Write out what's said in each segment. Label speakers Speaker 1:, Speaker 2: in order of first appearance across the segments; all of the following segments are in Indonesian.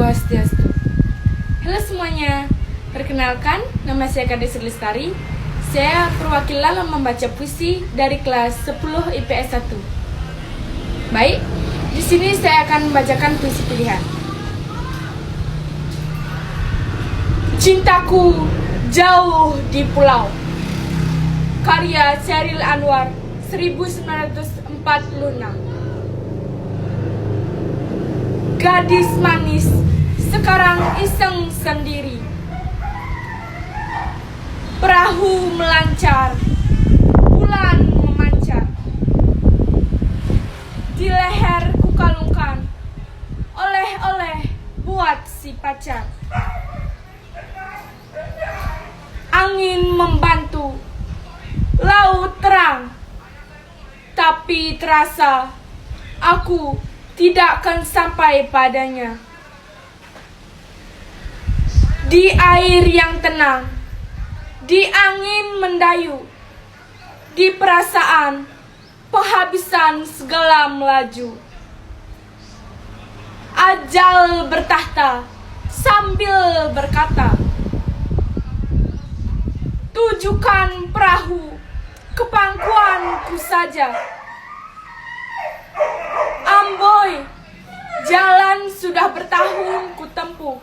Speaker 1: Swastiastu. Halo semuanya, perkenalkan, nama saya Kades Lestari. Saya perwakilan membaca puisi dari kelas 10 IPS 1. Baik, di sini saya akan membacakan puisi pilihan. Cintaku jauh di pulau, karya Chairil Anwar 1946. Gadis manis sekarang iseng sendiri, perahu melancar, bulan memancar, di leher kukalungkan, oleh-oleh buat si pacar. Angin membantu, laut terang, tapi terasa aku tidak akan sampai padanya. Di air yang tenang, di angin mendayu, di perasaan penghabisan segala melaju. Ajal bertahta sambil berkata, tujukan perahu ke pangkuanku saja. Amboi, jalan sudah bertahun ku tempuh,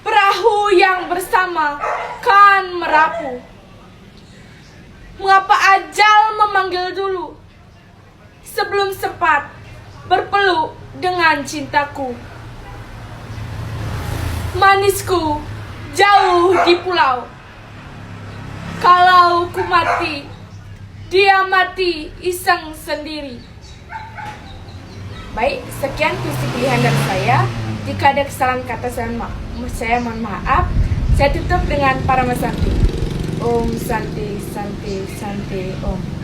Speaker 1: perahu yang bersama kan merapuh. Mengapa ajal memanggil dulu, sebelum sempat berpeluk dengan cintaku? Manisku jauh di pulau, kalau ku mati, dia mati iseng sendiri. Baik, sekian puisi pilihan dari saya. Jika ada kesalahan kata saya mohon maaf. Saya tutup dengan Paramasanti. Om Santi Santi Santi Om.